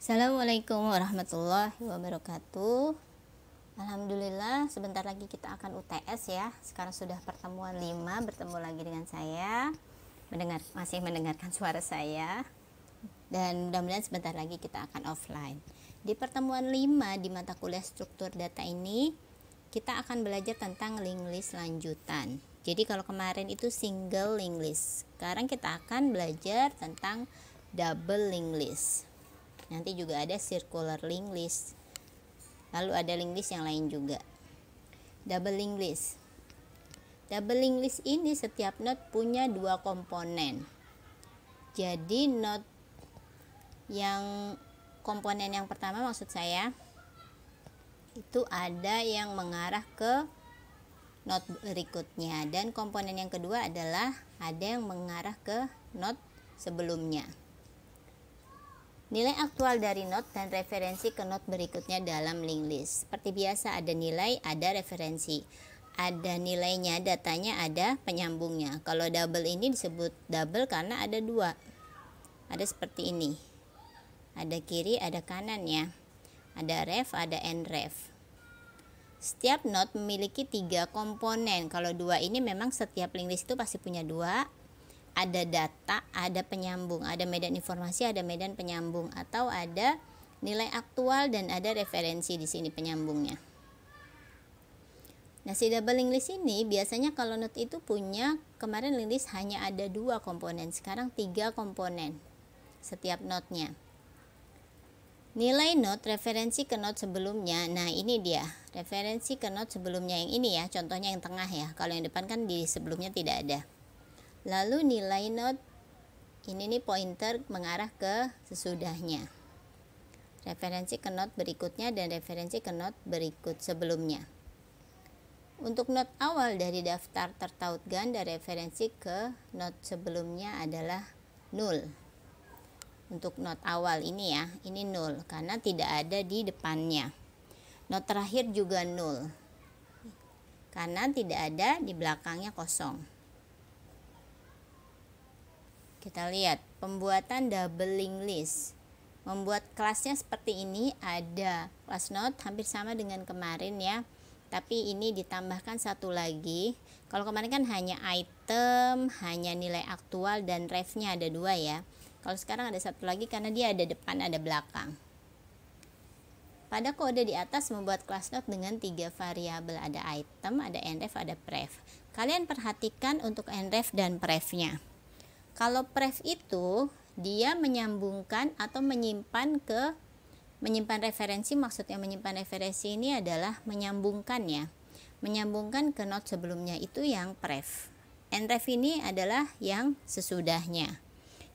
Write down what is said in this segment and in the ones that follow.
Assalamualaikum warahmatullahi wabarakatuh. Alhamdulillah, sebentar lagi kita akan UTS ya. Sekarang sudah pertemuan 5, bertemu lagi dengan saya. Masih mendengarkan suara saya. Dan mudah-mudahan sebentar lagi kita akan offline. Di pertemuan 5 di mata kuliah struktur data ini, kita akan belajar tentang linked list lanjutan. Jadi kalau kemarin itu single linked list, sekarang kita akan belajar tentang double linked list. Nanti juga ada circular linked list. Lalu ada linked list yang lain juga. Double linked list. Double linked list ini setiap node punya 2 komponen. Jadi node yang komponen yang pertama maksud saya itu ada yang mengarah ke node berikutnya, dan komponen yang kedua adalah ada yang mengarah ke node sebelumnya. Nilai aktual dari node dan referensi ke node berikutnya dalam linked list. Seperti biasa, ada nilai, ada referensi. Ada nilainya, datanya, ada penyambungnya. Kalau double ini disebut double karena ada 2. Ada seperti ini. Ada kiri, ada kanan ya. Ada ref, ada nref. Setiap node memiliki 3 komponen. Kalau 2 ini memang setiap linked list itu pasti punya 2. Ada data, ada penyambung, ada medan informasi, ada medan penyambung, atau ada nilai aktual dan ada referensi di sini penyambungnya. Nah, si double linked list ini biasanya kalau node itu punya, kemarin linked list hanya ada 2 komponen, sekarang 3 komponen setiap node-nya. Nilai node referensi ke node sebelumnya. Nah, ini dia referensi ke node sebelumnya, yang ini ya, contohnya yang tengah ya. Kalau yang depan kan di sebelumnya tidak ada. Lalu nilai node ini nih pointer mengarah ke sesudahnya. Referensi ke node berikutnya dan referensi ke node berikut sebelumnya. Untuk node awal dari daftar tertaut ganda, referensi ke node sebelumnya adalah 0. Untuk node awal ini ya, ini 0 karena tidak ada di depannya. Node terakhir juga 0 karena tidak ada di belakangnya, kosong. Kita lihat pembuatan double linked list. Membuat kelasnya seperti ini, ada kelas node hampir sama dengan kemarin ya. Tapi ini ditambahkan satu lagi. Kalau kemarin kan hanya item, hanya nilai aktual dan refnya ada 2 ya. Kalau sekarang ada satu lagi karena dia ada depan, ada belakang. Pada kode di atas membuat kelas node dengan 3 variabel, ada item, ada nref, ada pref. Kalian perhatikan untuk nref dan prefnya. Kalau pref itu dia menyambungkan atau menyimpan referensi. Maksudnya menyimpan referensi ini adalah menyambungkan ya. Menyambungkan ke node sebelumnya, itu yang pref. Nref ini adalah yang sesudahnya.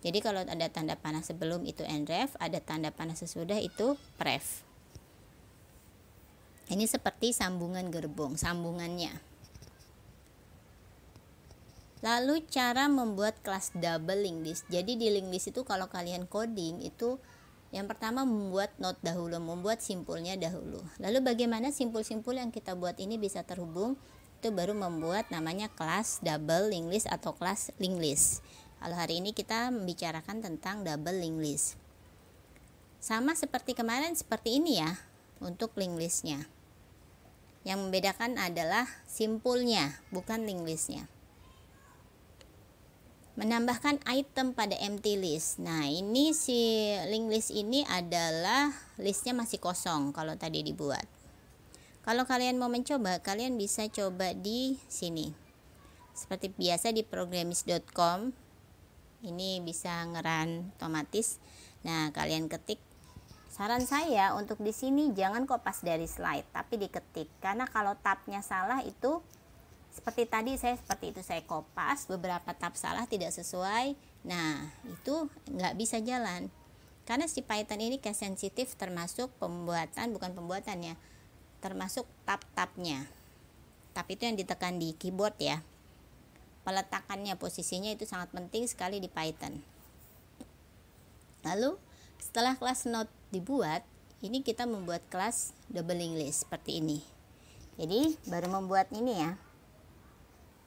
Jadi kalau ada tanda panah sebelum itu nref, ada tanda panah sesudah itu pref. Ini seperti sambungan gerbong, sambungannya. Lalu cara membuat kelas double linked list. Jadi di linked list itu kalau kalian coding itu yang pertama membuat node dahulu, membuat simpulnya dahulu. Lalu bagaimana simpul-simpul yang kita buat ini bisa terhubung? Itu baru membuat namanya kelas double linked list atau kelas linked list. Kalau hari ini kita membicarakan tentang double linked list. Sama seperti kemarin, seperti ini ya untuk linked listnya. Yang membedakan adalah simpulnya, bukan linked listnya. Menambahkan item pada empty list. Nah, ini si linked list ini adalah listnya masih kosong kalau tadi dibuat. Kalau kalian mau mencoba, kalian bisa coba di sini. Seperti biasa di programmis.com. Ini bisa nge-run otomatis. Nah, kalian ketik. Saran saya untuk di sini jangan kopas dari slide, tapi diketik. Karena kalau tabnya salah itu seperti tadi saya kopas, beberapa tab salah, tidak sesuai. Nah, itu nggak bisa jalan. Karena si Python ini case sensitif, termasuk termasuk tab-tabnya. Tab itu yang ditekan di keyboard ya. Peletakannya, posisinya itu sangat penting sekali di Python. Lalu setelah kelas node dibuat, ini kita membuat kelas double linked list seperti ini. Jadi baru membuat ini ya.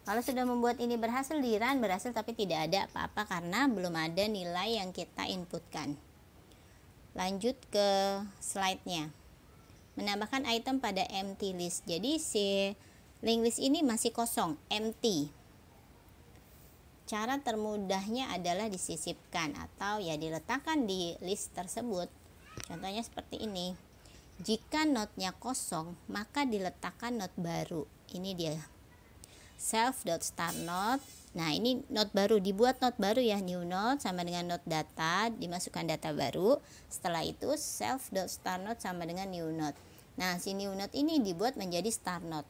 Kalau sudah membuat ini berhasil di run, berhasil tapi tidak ada apa-apa karena belum ada nilai yang kita inputkan. Lanjut ke slide-nya. Menambahkan item pada empty list. Jadi si linked list ini masih kosong, empty. Cara termudahnya adalah disisipkan atau ya diletakkan di list tersebut. Contohnya seperti ini. Jika node-nya kosong, maka diletakkan node baru. Ini dia. Self.startNode. Nah, ini node baru, dibuat node baru ya, new node sama dengan node data, dimasukkan data baru. Setelah itu self.startNode sama dengan new node. Nah, si new node ini dibuat menjadi start node,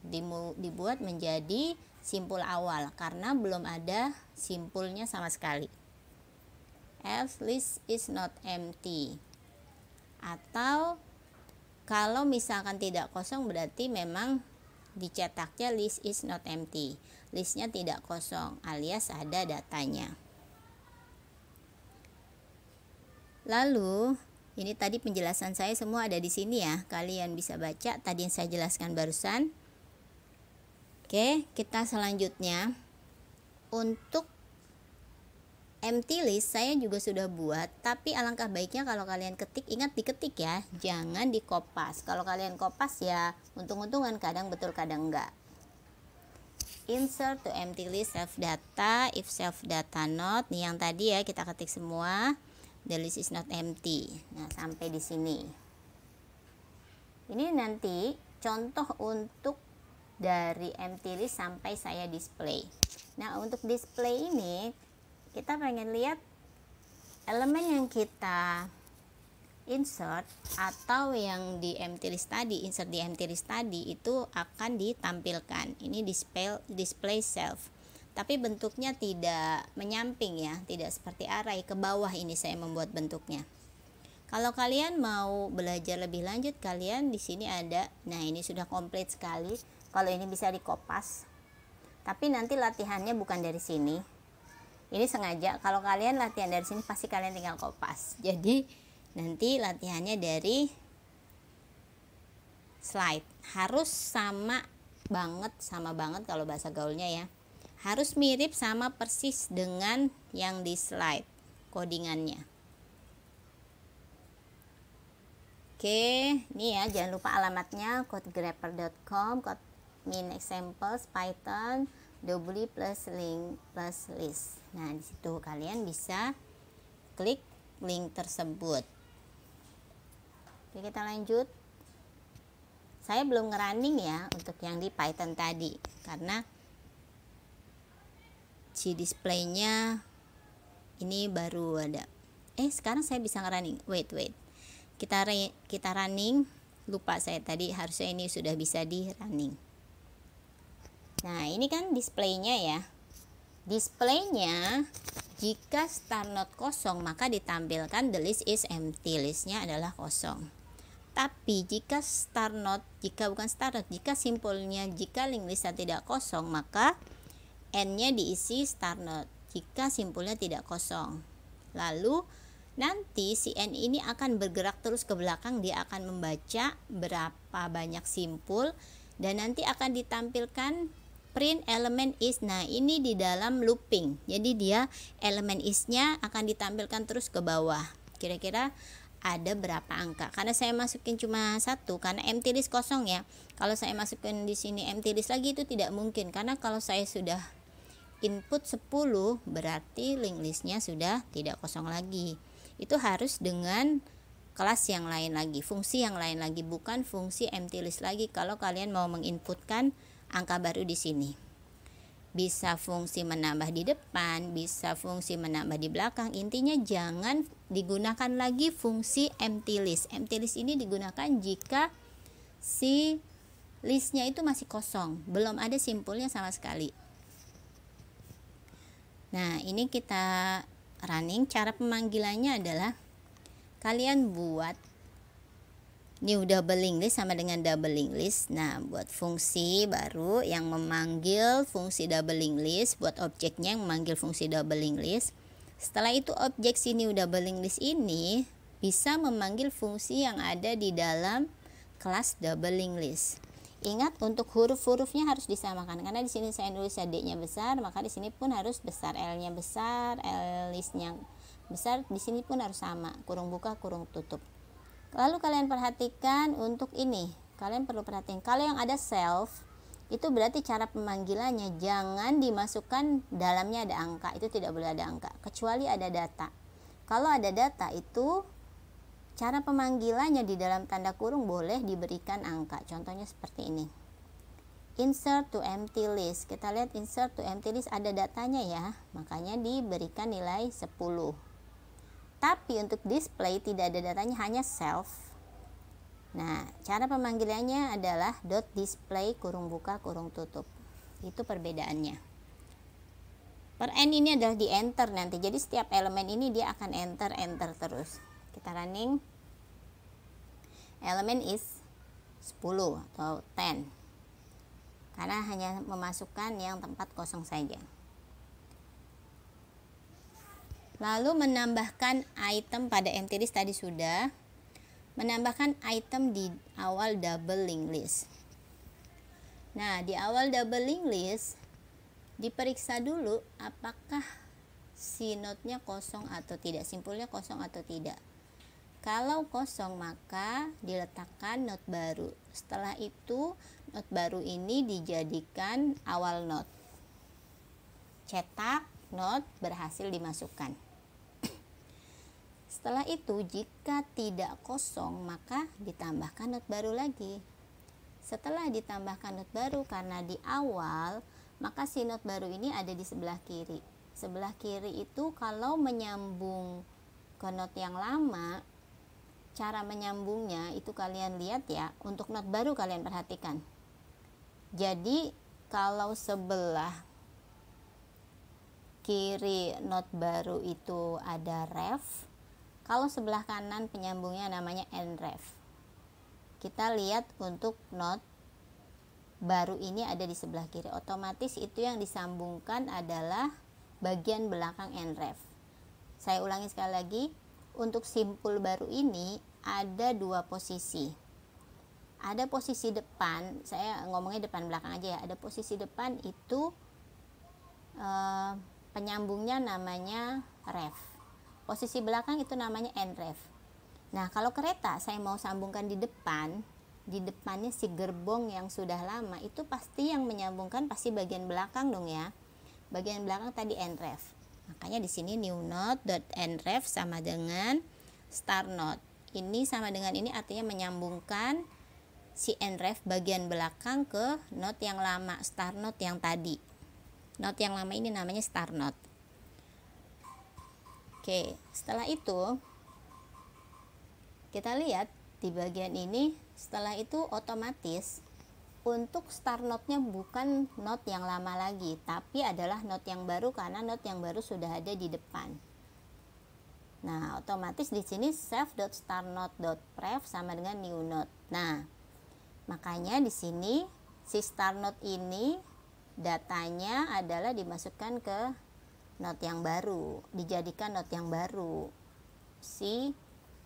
dibuat menjadi simpul awal karena belum ada simpulnya sama sekali. Else list is not empty. Atau kalau misalkan tidak kosong berarti memang dicetaknya list is not empty. Listnya tidak kosong alias ada datanya. Lalu ini tadi penjelasan saya semua ada di sini ya. Kalian bisa baca tadi yang saya jelaskan barusan. Oke, kita selanjutnya untuk empty list saya juga sudah buat, tapi alangkah baiknya kalau kalian ketik, ingat diketik ya, jangan dikopas. Kalau kalian kopas ya untung-untungan, kadang betul kadang enggak. Insert to empty list self data if self data not. Nih yang tadi ya kita ketik semua. The list is not empty. Nah, sampai di sini. Ini nanti contoh untuk dari empty list sampai saya display. Nah, untuk display ini kita pengen lihat elemen yang kita insert atau yang di empty list tadi, insert di empty list tadi itu akan ditampilkan. Ini display self. Tapi bentuknya tidak menyamping ya, tidak seperti array ke bawah. Ini saya membuat bentuknya. Kalau kalian mau belajar lebih lanjut, kalian di sini ada. Nah, ini sudah komplit sekali. Kalau ini bisa dikopas. Tapi nanti latihannya bukan dari sini. Ini sengaja kalau kalian latihan dari sini pasti kalian tinggal kopas. Jadi nanti latihannya dari slide. Harus sama banget kalau bahasa gaulnya ya. Harus mirip sama persis dengan yang di slide codingannya. Oke, ini ya jangan lupa alamatnya codegrapper.com, code min examples python doubly plus link plus list. Nah, di situ kalian bisa klik link tersebut. Oke, kita lanjut. Saya belum ngerunning ya untuk yang di Python tadi karena si displaynya ini baru ada. Sekarang saya bisa ngerunning. Wait. Kita running. Lupa saya tadi, harusnya ini sudah bisa di running. Nah, ini kan displaynya ya. Displaynya jika start node kosong maka ditampilkan the list is empty, listnya adalah kosong. Tapi jika simpulnya jika linked list tidak kosong maka n-nya diisi start node jika simpulnya tidak kosong. Lalu nanti si n ini akan bergerak terus ke belakang, dia akan membaca berapa banyak simpul dan nanti akan ditampilkan print element is. Nah, ini di dalam looping. Jadi dia elemen is-nya akan ditampilkan terus ke bawah. Kira-kira ada berapa angka? Karena saya masukin cuma satu karena empty list kosong ya. Kalau saya masukin di sini empty list lagi itu tidak mungkin karena kalau saya sudah input 10 berarti linked list-nya sudah tidak kosong lagi. Itu harus dengan kelas yang lain lagi, fungsi yang lain lagi, bukan fungsi empty list lagi kalau kalian mau menginputkan angka baru di sini. Bisa fungsi menambah di depan, bisa fungsi menambah di belakang. Intinya jangan digunakan lagi fungsi empty list. Empty list ini digunakan jika si listnya itu masih kosong, belum ada simpulnya sama sekali. Nah, ini kita running. Cara pemanggilannya adalah kalian buat new double linked list sama dengan double linked list. Nah, buat fungsi baru yang memanggil fungsi double linked list, buat objeknya yang memanggil fungsi double linked list. Setelah itu objek si new double linked list ini bisa memanggil fungsi yang ada di dalam kelas double linked list. Ingat untuk huruf-hurufnya harus disamakan karena di sini saya nulis D-nya besar, maka di sini pun harus besar, L-nya besar, L listnya besar, di sini pun harus sama, kurung buka kurung tutup. Lalu kalian perhatikan untuk ini, kalian perlu perhatikan kalau yang ada self itu berarti cara pemanggilannya jangan dimasukkan dalamnya ada angka, itu tidak boleh ada angka kecuali ada data. Kalau ada data itu cara pemanggilannya di dalam tanda kurung boleh diberikan angka. Contohnya seperti ini. Insert to empty list. Kita lihat insert to empty list ada datanya ya, makanya diberikan nilai 10. Tapi untuk display tidak ada datanya, hanya self. Nah, cara pemanggilannya adalah dot display kurung buka kurung tutup. Itu perbedaannya. Per n ini adalah di enter nanti. Jadi setiap elemen ini dia akan enter terus. Kita running. Elemen is 10 atau 10. Karena hanya memasukkan yang tempat kosong saja. Lalu menambahkan item pada empty list tadi sudah. Menambahkan item di awal double linked list. Nah, di awal double linked list diperiksa dulu apakah si node-nya kosong atau tidak, simpulnya kosong atau tidak. Kalau kosong maka diletakkan node baru. Setelah itu node baru ini dijadikan awal node. Cetak node berhasil dimasukkan. Setelah itu jika tidak kosong maka ditambahkan node baru lagi. Setelah ditambahkan node baru karena di awal, maka si node baru ini ada di sebelah kiri. Sebelah kiri itu kalau menyambung ke node yang lama, cara menyambungnya itu kalian lihat ya, untuk node baru kalian perhatikan. Jadi kalau sebelah kiri node baru itu ada ref, kalau sebelah kanan penyambungnya namanya nref. Kita lihat untuk node baru ini ada di sebelah kiri, otomatis itu yang disambungkan adalah bagian belakang nref. Saya ulangi sekali lagi. Untuk simpul baru ini ada dua posisi. Ada posisi depan, saya ngomongnya depan belakang aja ya. Ada posisi depan itu penyambungnya namanya ref. Posisi belakang itu namanya nref. Nah, kalau kereta saya mau sambungkan di depan, di depannya si gerbong yang sudah lama itu pasti yang menyambungkan pasti bagian belakang dong ya. Bagian belakang tadi nref. Makanya di sini new node.nref sama dengan start node. Ini sama dengan ini artinya menyambungkan si nref bagian belakang ke node yang lama, start node yang tadi. Node yang lama ini namanya start node. Oke, setelah itu kita lihat di bagian ini, setelah itu otomatis untuk start node-nya bukan node yang lama lagi, tapi adalah node yang baru karena node yang baru sudah ada di depan. Nah, otomatis di sini self.startNode.pref sama dengan new node. Nah, makanya di sini si start node ini datanya adalah dimasukkan ke node yang baru, dijadikan node yang baru. Si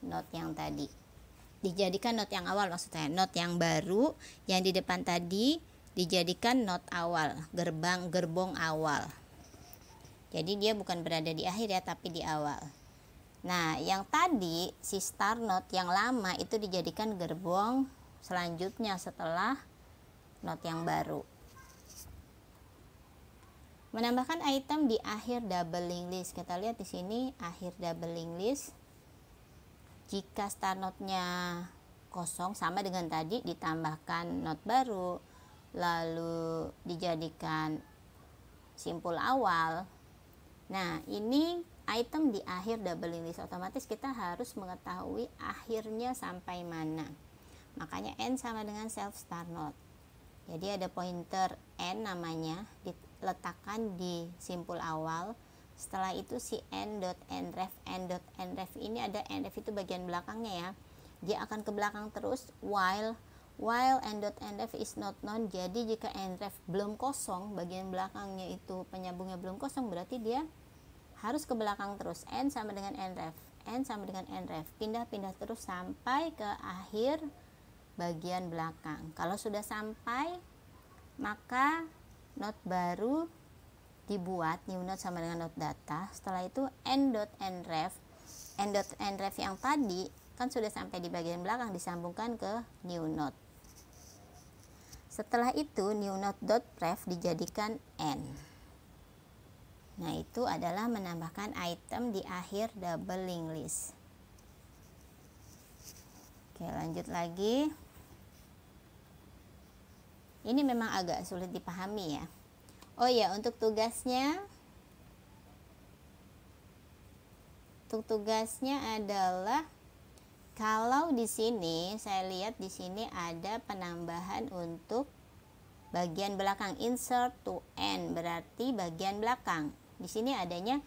node yang tadi dijadikan node yang awal, maksudnya node yang baru yang di depan tadi dijadikan node awal, gerbong awal. Jadi dia bukan berada di akhir ya, tapi di awal. Nah, yang tadi si start node yang lama itu dijadikan gerbong selanjutnya setelah node yang baru. Menambahkan item di akhir double linked list. Kita lihat di sini akhir double linked list. Jika start node-nya kosong sama dengan tadi ditambahkan node baru lalu dijadikan simpul awal. Nah, ini item di akhir double linked list, otomatis kita harus mengetahui akhirnya sampai mana. Makanya n sama dengan self start node. Jadi ada pointer n namanya diletakkan di simpul awal. Setelah itu si n.nref ini ada nref itu bagian belakangnya ya. Dia akan ke belakang terus while n.nref is not known. Jadi jika nref belum kosong, bagian belakangnya itu penyambungnya belum kosong, berarti dia harus ke belakang terus. N sama dengan nref, n sama dengan nref, pindah-pindah terus sampai ke akhir bagian belakang. Kalau sudah sampai, maka node baru dibuat, new node sama dengan node data. Setelah itu n.nref yang tadi kan sudah sampai di bagian belakang, disambungkan ke new node. Setelah itu new node.pref dijadikan n. Nah, itu adalah menambahkan item di akhir double linked list. Oke, lanjut lagi. Ini memang agak sulit dipahami ya. Oh ya, untuk tugasnya adalah kalau di sini saya lihat di sini ada penambahan untuk bagian belakang, insert to end, berarti bagian belakang. Di sini adanya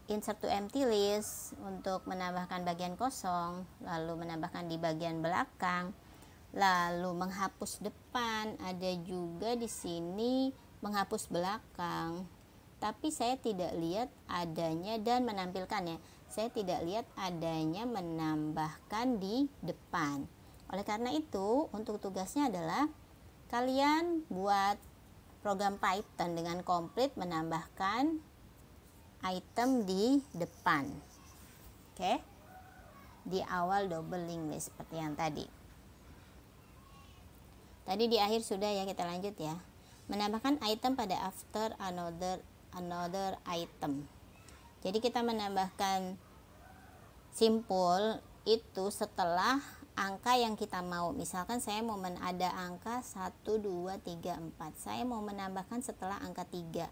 insert to empty list untuk menambahkan bagian kosong, lalu menambahkan di bagian belakang, lalu menghapus depan, ada juga di sini menghapus belakang. Tapi saya tidak lihat adanya dan menampilkannya. Saya tidak lihat adanya menambahkan di depan. Oleh karena itu, untuk tugasnya adalah kalian buat program Python dengan komplit menambahkan item di depan. Oke. Di awal double linked list seperti yang tadi. Tadi di akhir sudah ya, kita lanjut ya. Menambahkan item pada after another item. Jadi kita menambahkan simpul itu setelah angka yang kita mau. Misalkan saya mau ada angka 1, 2, 3, 4. Saya mau menambahkan setelah angka 3.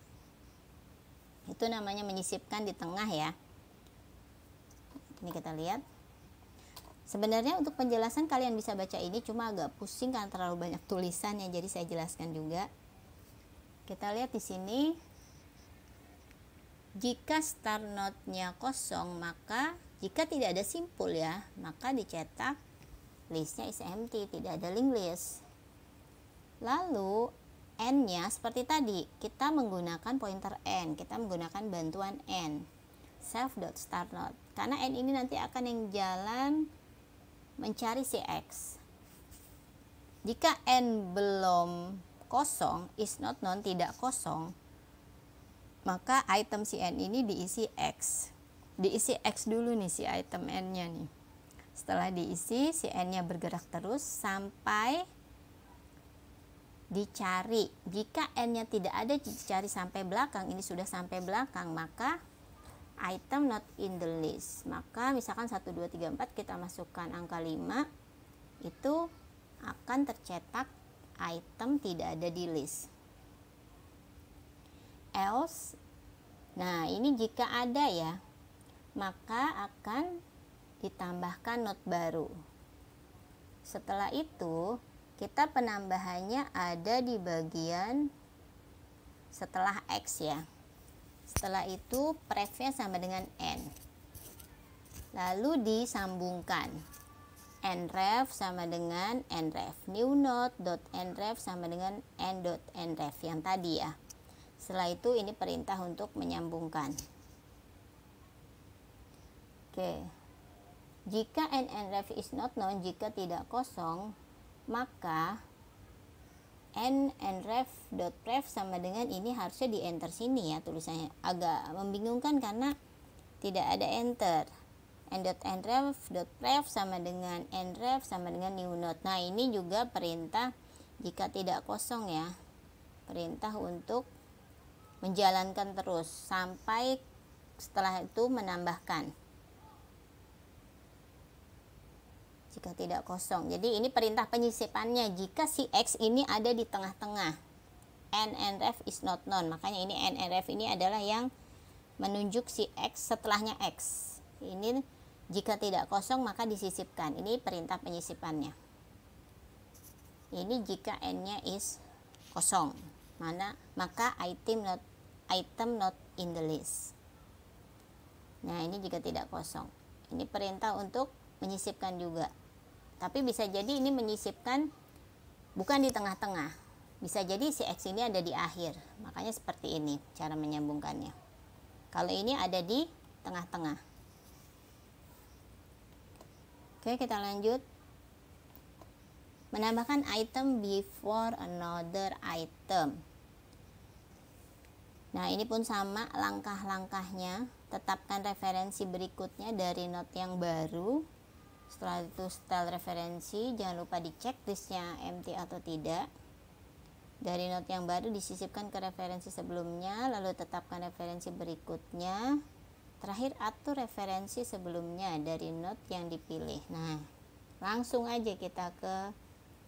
Itu namanya menyisipkan di tengah ya. Ini kita lihat. Sebenarnya untuk penjelasan kalian bisa baca ini, cuma agak pusing karena terlalu banyak tulisannya, jadi saya jelaskan juga. Kita lihat di sini. Jika start node-nya kosong, maka jika tidak ada simpul ya, maka dicetak listnya is empty, tidak ada linked list. Lalu n-nya seperti tadi, kita menggunakan pointer n, kita menggunakan bantuan n, self.startNode, karena n ini nanti akan yang jalan mencari si x. Jika n belum kosong, is not known, tidak kosong, maka item si n ini diisi x. Diisi x dulu nih si item n-nya nih. Setelah diisi, si n-nya bergerak terus sampai dicari. Jika n-nya tidak ada, dicari sampai belakang, ini sudah sampai belakang, maka item not in the list. Maka misalkan 1, 2, 3, 4 kita masukkan angka 5, itu akan tercetak item tidak ada di list. Else, nah ini jika ada ya, maka akan ditambahkan node baru. Setelah itu kita penambahannya ada di bagian setelah x ya. Setelah itu prefnya sama dengan n, lalu disambungkan nref sama dengan nref, new node.nref sama dengan n.nref yang tadi ya. Setelah itu ini perintah untuk menyambungkan. Oke. Jika n.nref is not known, jika tidak kosong, maka n.nref.pref sama dengan ini harusnya di enter sini ya tulisannya. Agak membingungkan karena tidak ada enter. n.nref.pref sama dengan nref sama dengan new node. Nah, ini juga perintah jika tidak kosong ya. Perintah untuk menjalankan terus sampai setelah itu menambahkan. Jika tidak kosong. Jadi ini perintah penyisipannya jika si x ini ada di tengah-tengah. n.nref is not known. Makanya ini n.nref ini adalah yang menunjuk si x setelahnya x. Ini jika tidak kosong maka disisipkan. Ini perintah penyisipannya. Ini jika n-nya is kosong. Maka item not in the list. Nah, ini jika tidak kosong. Ini perintah untuk menyisipkan juga. Tapi bisa jadi ini menyisipkan bukan di tengah-tengah. Bisa jadi si x ini ada di akhir. Makanya seperti ini cara menyambungkannya. Kalau ini ada di tengah-tengah. Oke, kita lanjut. Menambahkan item before another item. Nah, ini pun sama langkah-langkahnya. Tetapkan referensi berikutnya dari node yang baru Setelah itu style referensi, jangan lupa dicek listnya empty atau tidak. Dari note yang baru disisipkan ke referensi sebelumnya, lalu tetapkan referensi berikutnya. Terakhir atur referensi sebelumnya dari note yang dipilih. Nah, langsung aja kita ke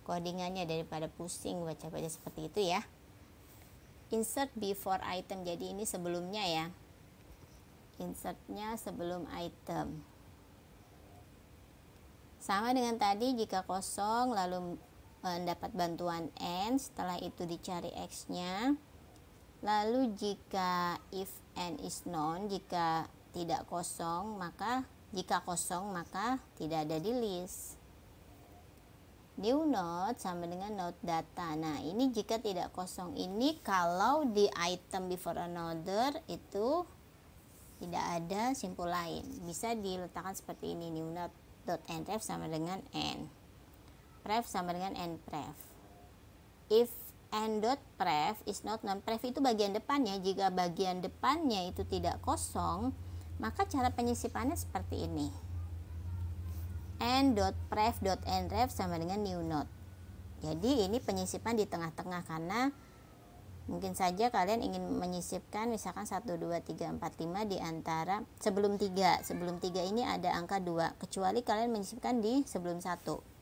codingannya daripada pusing baca-baca seperti itu ya. Insert before item, jadi ini sebelumnya ya. Insertnya sebelum item. Sama dengan tadi, jika kosong lalu mendapat bantuan n, setelah itu dicari x-nya. Lalu jika if n is known, jika kosong maka tidak ada di list. New note sama dengan note data. Nah, ini jika tidak kosong, ini kalau di item before another itu tidak ada simpul lain. Bisa diletakkan seperti ini, new note dot nref sama dengan n. Pref sama dengan npref. If n dot pref is not known, pref itu bagian depannya. Jika bagian depannya itu tidak kosong, maka cara penyisipannya seperti ini. N dot pref dot nref sama dengan new note. Jadi ini penyisipan di tengah-tengah, karena mungkin saja kalian ingin menyisipkan misalkan 1, 2, 3, 4, 5 di antara sebelum 3. Sebelum 3 ini ada angka 2, kecuali kalian menyisipkan di sebelum 1.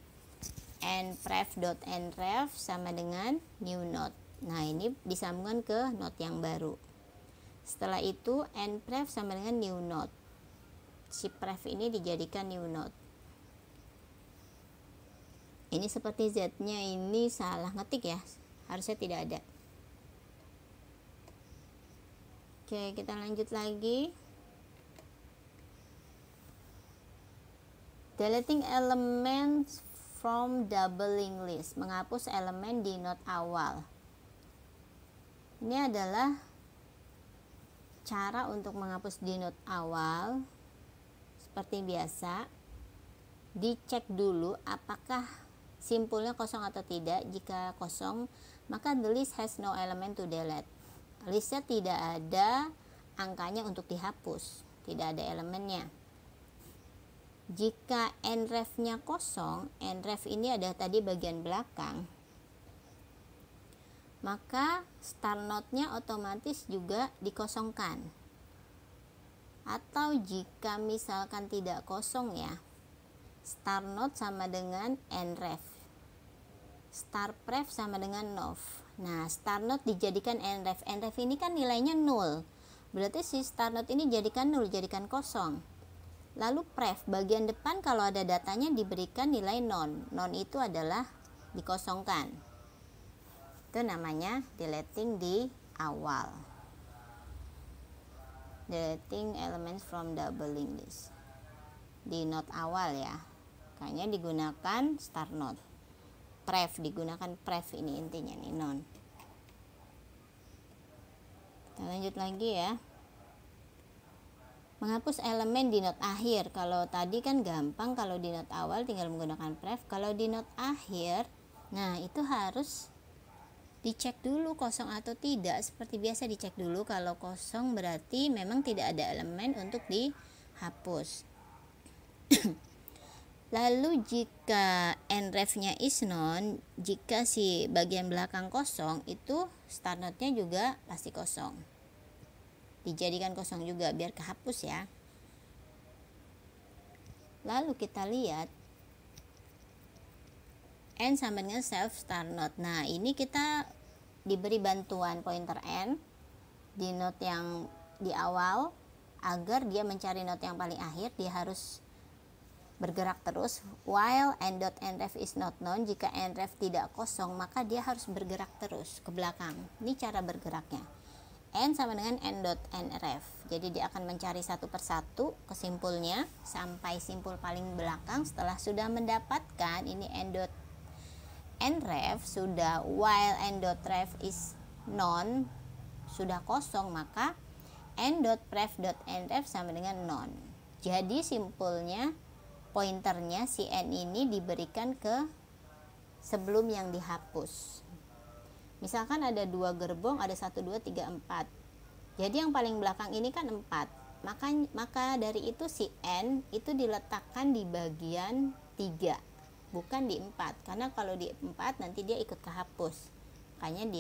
npref.nref sama dengan new note. Nah, ini disambungkan ke note yang baru. Setelah itu npref sama dengan new note. Si pref ini dijadikan new note. Ini seperti Z-nya ini salah ngetik ya. Harusnya tidak ada. Oke, kita lanjut lagi. Deleting elements from doubling list, menghapus elemen di note awal. Ini adalah cara untuk menghapus di note awal. Seperti biasa, dicek dulu apakah simpulnya kosong atau tidak. Jika kosong, maka the list has no element to delete. Listnya tidak ada angkanya untuk dihapus, tidak ada elemennya. Jika nref-nya kosong, nref ini ada tadi bagian belakang, maka start node-nya otomatis juga dikosongkan. Atau jika misalkan tidak kosong ya, start node sama dengan nref, start pref sama dengan nov. Nah, start node dijadikan nref. Nref ini kan nilainya 0, berarti si start node ini jadikan 0, jadikan kosong. Lalu pref, bagian depan kalau ada datanya diberikan nilai non. Non itu adalah dikosongkan. Itu namanya deleting di awal. Deleting elements from doubling list. Di note awal ya. Kayaknya digunakan start node. Pref, digunakan pref ini intinya nih, non. Kita lanjut lagi ya. Menghapus elemen di note akhir. Kalau tadi kan gampang, kalau di note awal tinggal menggunakan pref. Kalau di note akhir, nah itu harus dicek dulu kosong atau tidak. Seperti biasa dicek dulu, kalau kosong berarti memang tidak ada elemen untuk dihapus. Lalu jika nref-nya is known, jika si bagian belakang kosong, itu start node-nya juga pasti kosong. Dijadikan kosong juga biar kehapus ya. Lalu kita lihat n sama dengan self start node. Nah, ini kita diberi bantuan pointer n di note yang di awal agar dia mencari note yang paling akhir. Dia harus bergerak terus while n.nref is not known. Jika nref tidak kosong, maka dia harus bergerak terus ke belakang. Ini cara bergeraknya. N sama dengan n.nref. Jadi dia akan mencari satu persatu ke simpulnya sampai simpul paling belakang. Setelah sudah mendapatkan ini n.nref sudah while n.ref is non sudah kosong, maka n.pref.nref sama dengan non. Jadi simpulnya pointernya si n ini diberikan ke sebelum yang dihapus. Misalkan ada 2 gerbong, ada 1, 2, 3, 4. Jadi yang paling belakang ini kan 4. Maka dari itu si N itu diletakkan di bagian 3, bukan di 4, karena kalau di 4 nanti dia ikut kehapus. Makanya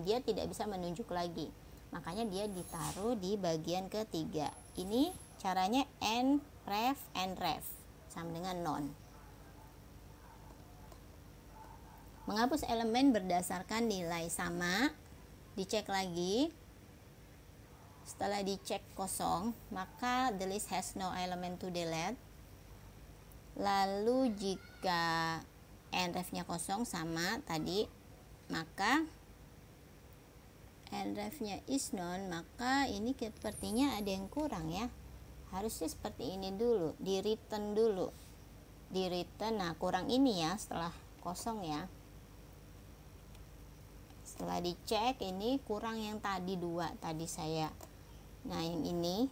dia tidak bisa menunjuk lagi. Makanya dia ditaruh di bagian ketiga. Ini caranya N, pref, N, ref sama dengan non. Menghapus elemen berdasarkan nilai sama, dicek lagi. Setelah dicek kosong, maka the list has no element to delete. Lalu jika nref-nya kosong sama tadi, maka nref-nya is none, maka ini sepertinya ada yang kurang ya. Harusnya seperti ini dulu, di return dulu. Di return, nah kurang ini ya setelah kosong ya. Setelah dicek ini kurang yang tadi 2 tadi saya. Nah yang ini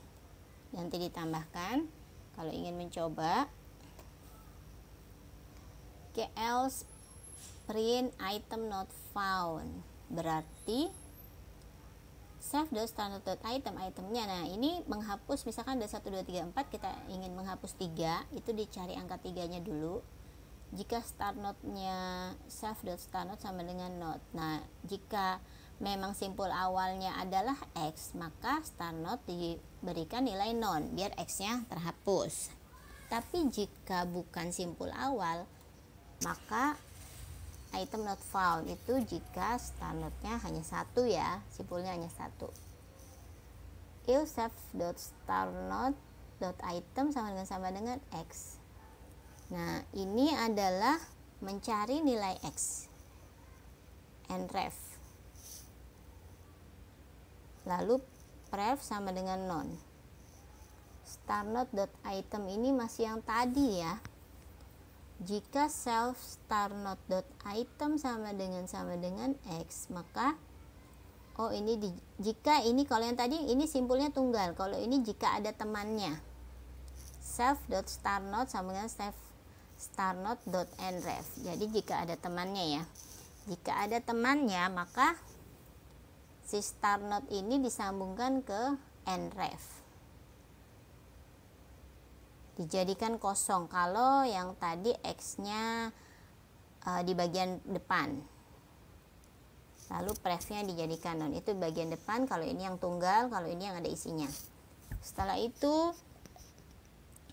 nanti ditambahkan kalau ingin mencoba. Else print item not found, berarti save.starNote.item, itemnya. Nah ini menghapus, misalkan ada 1, 2, 3, 4, kita ingin menghapus 3, itu dicari angka 3 nya dulu. Jika start node-nya save.starNote sama dengan node. Nah jika memang simpul awalnya adalah X, maka start node diberikan nilai non biar X-nya terhapus. Tapi jika bukan simpul awal, maka item not found itu jika start node-nya hanya 1 ya, simpulnya hanya 1. If save.starNote.item sama dengan X. Nah ini adalah mencari nilai X, nref. Lalu pref sama dengan non. starNote.item ini masih yang tadi ya. Jika self starNote.item sama dengan X, maka jika ini kalau yang tadi ini simpulnya tunggal, kalau ini jika ada temannya. Self.starNote sama dengan starNote.nref. Jadi jika ada temannya ya. Jika ada temannya, maka si start node ini disambungkan ke nref, dijadikan kosong kalau yang tadi X-nya di bagian depan, lalu prefnya dijadikan non, itu bagian depan. Kalau ini yang tunggal, kalau ini yang ada isinya. Setelah itu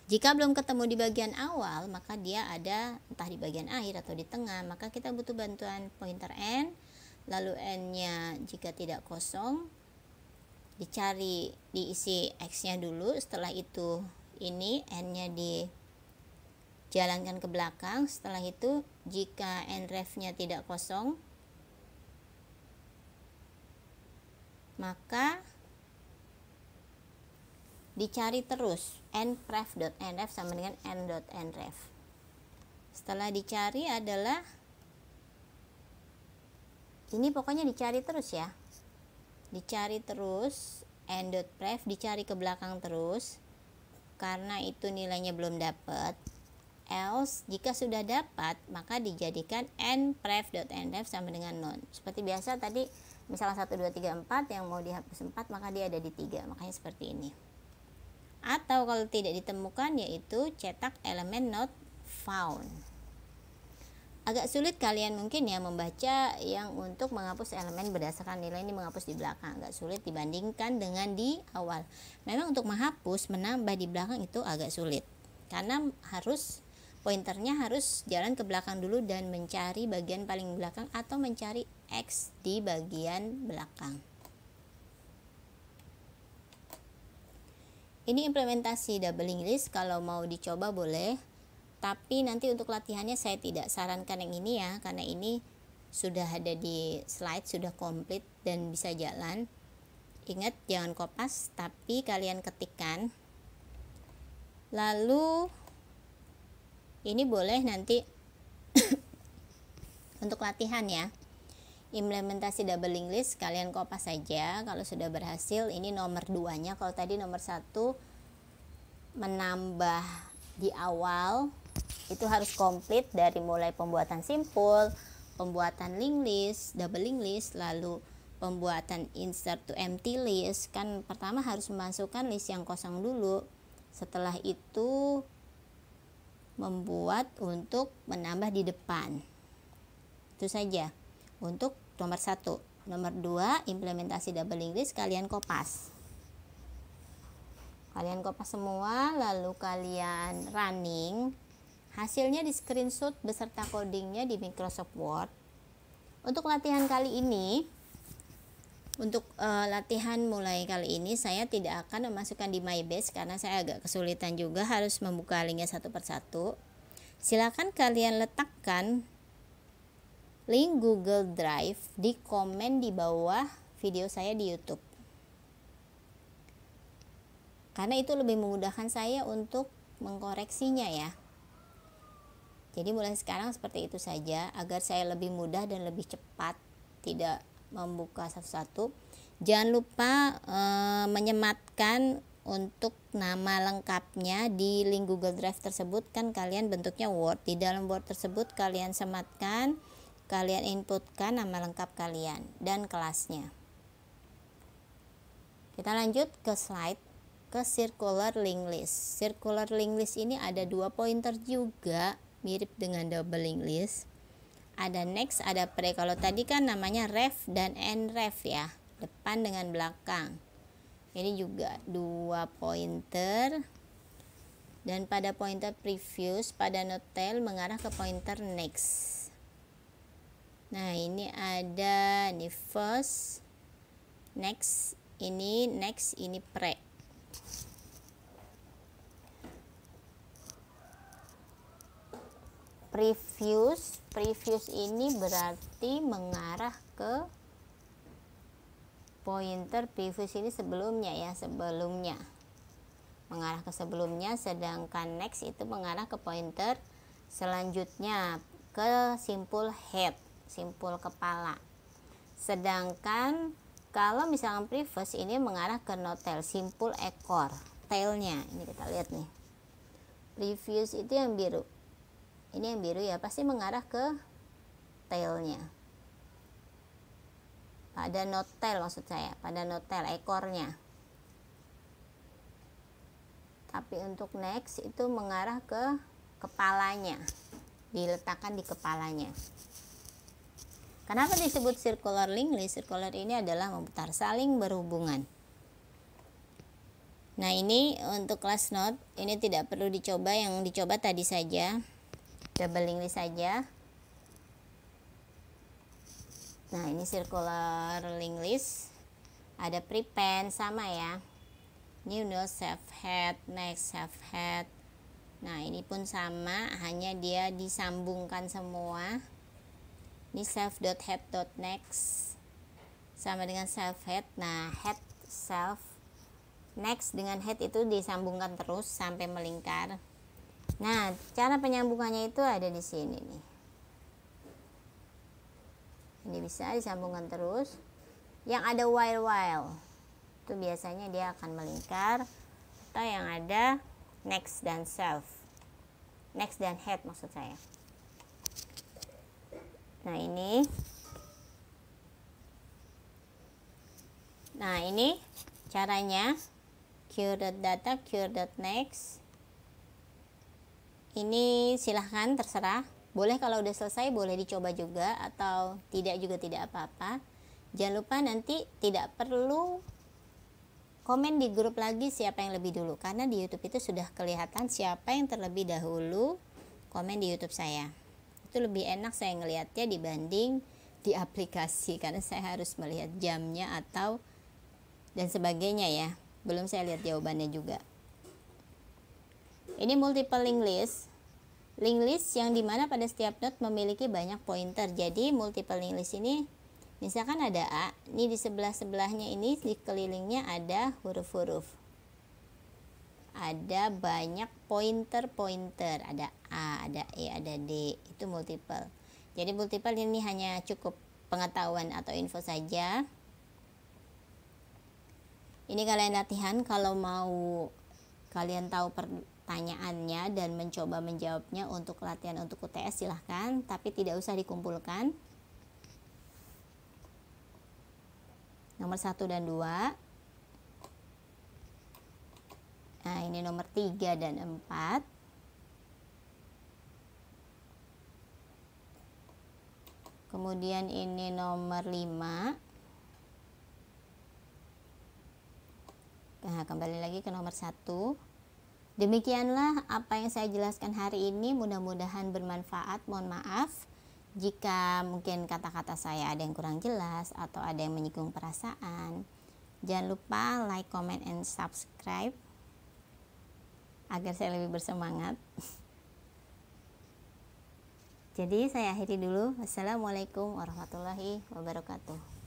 jika belum ketemu di bagian awal, maka dia ada entah di bagian akhir atau di tengah, maka kita butuh bantuan pointer N. Lalu N-nya jika tidak kosong, dicari diisi X-nya dulu. Setelah itu ini N-nya dijalankan ke belakang. Setelah itu jika nref-nya tidak kosong, maka dicari terus npref.nref sama dengan n.nref. Setelah dicari adalah ini, pokoknya dicari terus ya, dicari terus n.pref, dicari ke belakang terus karena itu nilainya belum dapat. Else jika sudah dapat, maka dijadikan npref.nref sama dengan non. Seperti biasa tadi, misalnya 1, 2, 3, 4 yang mau dihapus 4, maka dia ada di 3, makanya seperti ini. Atau kalau tidak ditemukan, yaitu cetak elemen not found. Agak sulit kalian mungkin ya membaca yang untuk menghapus elemen berdasarkan nilai, ini menghapus di belakang agak sulit dibandingkan dengan di awal. Memang untuk menghapus, menambah di belakang itu agak sulit karena pointernya harus jalan ke belakang dulu dan mencari bagian paling belakang atau mencari X di bagian belakang. Ini implementasi doubling list, kalau mau dicoba boleh. Tapi nanti untuk latihannya saya tidak sarankan yang ini ya, karena ini sudah ada di slide, sudah komplit dan bisa jalan. Ingat jangan kopas, tapi kalian ketikkan. Lalu ini boleh nanti untuk latihan ya. Implementasi doubling list kalian kopas saja kalau sudah berhasil. Ini nomor 2-nya. Kalau tadi nomor 1 menambah di awal itu harus komplit dari mulai pembuatan simpul, pembuatan linked list, doubling list, lalu pembuatan insert to empty list, kan pertama harus memasukkan list yang kosong dulu. Setelah itu membuat untuk menambah di depan. Itu saja untuk nomor 1. Nomor 2, implementasi double linked list kalian kopas. Kalian kopas semua, lalu kalian running. Hasilnya di screenshot beserta codingnya di Microsoft Word. Untuk latihan kali ini, latihan mulai kali ini saya tidak akan memasukkan di MyBase karena saya agak kesulitan juga harus membuka linknya satu persatu. Silakan kalian letakkan link Google Drive di komen di bawah video saya di YouTube. Karena itu lebih memudahkan saya untuk mengkoreksinya ya. Jadi mulai sekarang seperti itu saja agar saya lebih mudah dan lebih cepat, tidak membuka satu-satu. Jangan lupa menyematkan untuk nama lengkapnya di link Google Drive tersebut. Kan kalian bentuknya Word, di dalam Word tersebut kalian sematkan, kalian inputkan nama lengkap kalian dan kelasnya. Kita lanjut ke slide, ke circular linked list. Circular linked list ini ada 2 pointer juga, mirip dengan double linked list. Ada next, ada pre. Kalau tadi kan namanya ref dan end ref ya, depan dengan belakang. Ini juga 2 pointer. Dan pada pointer previous, pada notel mengarah ke pointer next. Nah, ini ada nih first, next, ini next, ini pre. Previous ini berarti mengarah ke pointer previous ini sebelumnya ya, sebelumnya mengarah ke sebelumnya, sedangkan next itu mengarah ke pointer selanjutnya, ke simpul head, simpul kepala. Sedangkan kalau misalkan previous ini mengarah ke notel, simpul ekor, tailnya. Ini kita lihat nih, previous itu yang biru, ini yang biru ya, pasti mengarah ke tailnya, pada notel maksud saya, pada notel ekornya. Tapi untuk next itu mengarah ke kepalanya, diletakkan di kepalanya. Kenapa disebut circular linked list? Circular ini adalah memutar, saling berhubungan. Nah, ini untuk class note, ini tidak perlu dicoba, yang dicoba tadi saja, double linked list saja. Nah, ini circular linked list, ada prepend sama ya, new node, self head, next, self head. Nah, ini pun sama, hanya dia disambungkan semua. Ini self.head.next sama dengan self head. Nah, head, self, next dengan head itu disambungkan terus sampai melingkar. Nah, cara penyambungannya itu ada di sini nih. Ini bisa disambungkan terus. Yang ada while itu biasanya dia akan melingkar, atau yang ada next dan self, next dan head maksud saya. Nah, ini caranya, cure.data, cure.next. Ini silahkan terserah, boleh kalau udah selesai boleh dicoba juga, atau tidak juga tidak apa-apa. Jangan lupa nanti tidak perlu komen di grup lagi siapa yang lebih dulu, karena di YouTube itu sudah kelihatan siapa yang terlebih dahulu komen di YouTube saya. Itu lebih enak saya ngelihatnya dibanding di aplikasi, karena saya harus melihat jamnya atau dan sebagainya ya, belum saya lihat jawabannya juga. Ini multiple linked list yang dimana pada setiap node memiliki banyak pointer. Jadi multiple linked list ini, misalkan ada A, ini di sebelah-sebelahnya ini di kelilingnya ada huruf-huruf, ada banyak pointer, ada A, ada E, ada D, itu multiple. Jadi multiple ini hanya cukup pengetahuan atau info saja. Ini kalian latihan, kalau mau kalian tahu pertanyaannya dan mencoba menjawabnya untuk latihan untuk UTS silahkan, tapi tidak usah dikumpulkan. nomor 1 dan 2. Nah, ini nomor 3 dan 4. Kemudian ini nomor 5. Nah, kembali lagi ke nomor 1. Demikianlah apa yang saya jelaskan hari ini, mudah-mudahan bermanfaat. Mohon maaf jika mungkin kata-kata saya ada yang kurang jelas atau ada yang menyinggung perasaan. Jangan lupa like, comment, and subscribe agar saya lebih bersemangat. Jadi saya akhiri dulu. Wassalamualaikum warahmatullahi wabarakatuh.